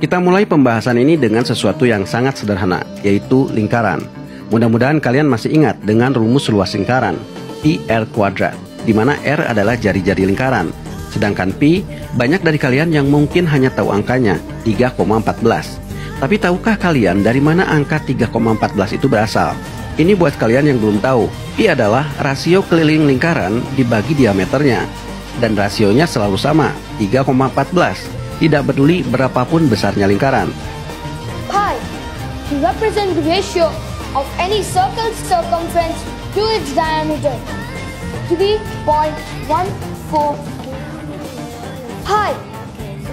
Kita mulai pembahasan ini dengan sesuatu yang sangat sederhana, yaitu lingkaran. Mudah-mudahan kalian masih ingat dengan rumus luas lingkaran, pi r kuadrat, di mana r adalah jari-jari lingkaran. Sedangkan pi, banyak dari kalian yang mungkin hanya tahu angkanya, 3,14. Tapi tahukah kalian dari mana angka 3,14 itu berasal? Ini buat kalian yang belum tahu, pi adalah rasio keliling lingkaran dibagi diameternya. Dan rasionya selalu sama, 3,14. Tidak peduli berapapun besarnya lingkaran. Pi, to represent the ratio of any circle's circumference to its diameter, 3.14 pi.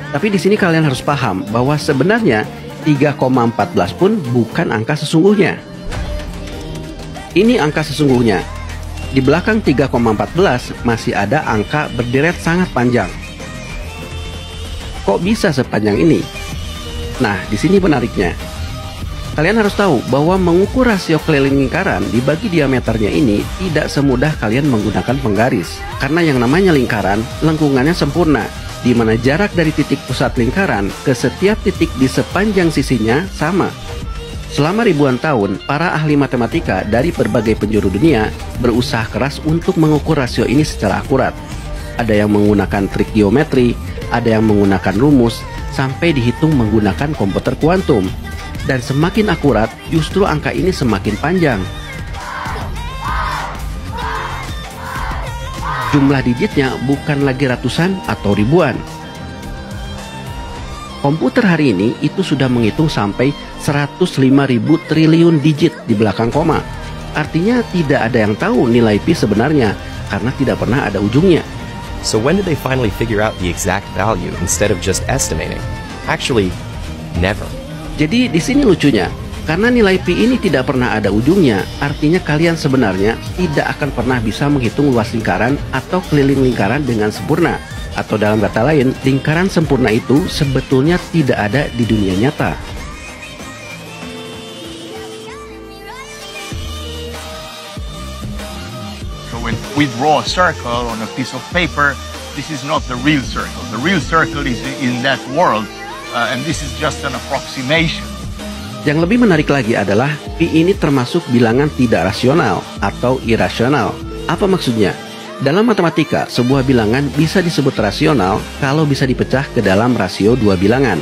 Tapi di sini kalian harus paham bahwa sebenarnya 3,14 pun bukan angka sesungguhnya. Ini angka sesungguhnya. Di belakang 3,14 masih ada angka berderet sangat panjang. Kok bisa sepanjang ini? Nah, di sini penariknya. Kalian harus tahu bahwa mengukur rasio keliling lingkaran dibagi diameternya ini tidak semudah kalian menggunakan penggaris. Karena yang namanya lingkaran, lengkungannya sempurna, di mana jarak dari titik pusat lingkaran ke setiap titik di sepanjang sisinya sama. Selama ribuan tahun, para ahli matematika dari berbagai penjuru dunia berusaha keras untuk mengukur rasio ini secara akurat. Ada yang menggunakan trik geometri, ada yang menggunakan rumus, sampai dihitung menggunakan komputer kuantum. Dan semakin akurat, justru angka ini semakin panjang. Jumlah digitnya bukan lagi ratusan atau ribuan. Komputer hari ini itu sudah menghitung sampai 105.000 triliun digit di belakang koma. Artinya tidak ada yang tahu nilai pi sebenarnya, karena tidak pernah ada ujungnya. So when did they finally figure out the exact value instead of just estimating? Actually, never. Jadi di sini lucunya, karena nilai pi ini tidak pernah ada ujungnya, artinya kalian sebenarnya tidak akan pernah bisa menghitung luas lingkaran atau keliling lingkaran dengan sempurna. Atau dalam kata lain, lingkaran sempurna itu sebetulnya tidak ada di dunia nyata. When we draw a circle on a piece of paper, this is not the real circle. The real circle is in that world, and this is just an approximation. Yang lebih menarik lagi adalah pi ini termasuk bilangan tidak rasional atau irasional. Apa maksudnya? Dalam matematika, sebuah bilangan bisa disebut rasional kalau bisa dipecah ke dalam rasio dua bilangan.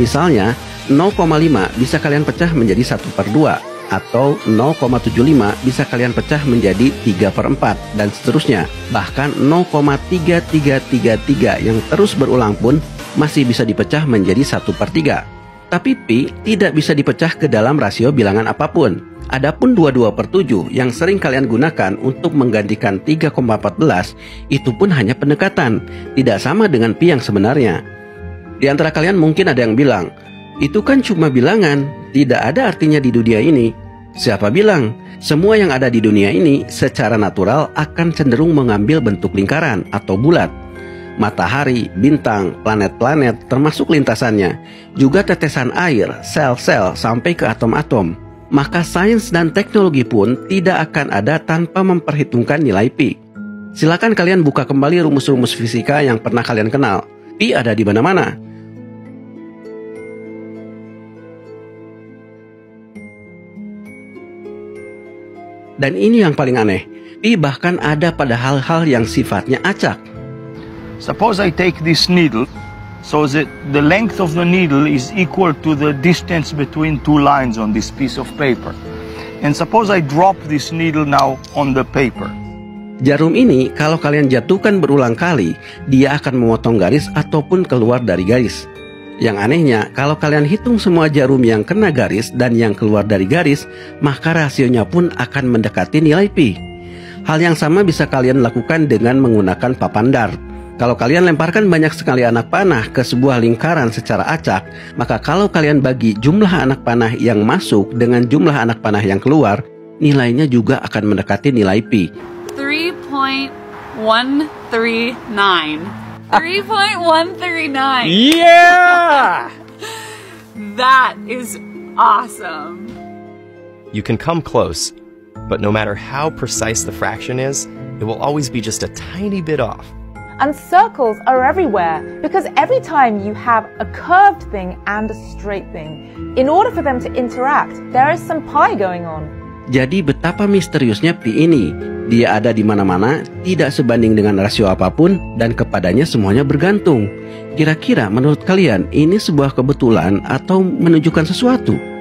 Misalnya, 0,5 bisa kalian pecah menjadi 1/2. Atau 0,75 bisa kalian pecah menjadi 3/4 dan seterusnya. Bahkan 0,3333 yang terus berulang pun masih bisa dipecah menjadi 1/3. Tapi pi tidak bisa dipecah ke dalam rasio bilangan apapun. Adapun 22/7 yang sering kalian gunakan untuk menggantikan 3,14 itu pun hanya pendekatan, tidak sama dengan pi yang sebenarnya. Di antara kalian mungkin ada yang bilang, itu kan cuma bilangan, tidak ada artinya di dunia ini. Siapa bilang? Semua yang ada di dunia ini secara natural akan cenderung mengambil bentuk lingkaran atau bulat. Matahari, bintang, planet-planet termasuk lintasannya, juga tetesan air, sel-sel sampai ke atom-atom. Maka sains dan teknologi pun tidak akan ada tanpa memperhitungkan nilai pi. Silakan kalian buka kembali rumus-rumus fisika yang pernah kalian kenal. Pi ada di mana-mana. Dan ini yang paling aneh, pi bahkan ada pada hal-hal yang sifatnya acak. Suppose I take this needle, so that the length of the needle is equal to the distance between two lines on this piece of paper. And suppose I drop this needle now on the paper. Jarum ini kalau kalian jatuhkan berulang kali, dia akan memotong garis ataupun keluar dari garis. Yang anehnya, kalau kalian hitung semua jarum yang kena garis dan yang keluar dari garis, maka rasionya pun akan mendekati nilai pi. Hal yang sama bisa kalian lakukan dengan menggunakan papan dart. Kalau kalian lemparkan banyak sekali anak panah ke sebuah lingkaran secara acak, maka kalau kalian bagi jumlah anak panah yang masuk dengan jumlah anak panah yang keluar, nilainya juga akan mendekati nilai pi. 3.139. 3.139. Yeah! That is awesome. You can come close, but no matter how precise the fraction is, it will always be just a tiny bit off. And circles are everywhere because every time you have a curved thing and a straight thing, in order for them to interact, there is some pi going on. Jadi betapa misteriusnya pi ini. Dia ada di mana-mana, tidak sebanding dengan rasio apapun, dan kepadanya semuanya bergantung. Kira-kira menurut kalian ini sebuah kebetulan atau menunjukkan sesuatu?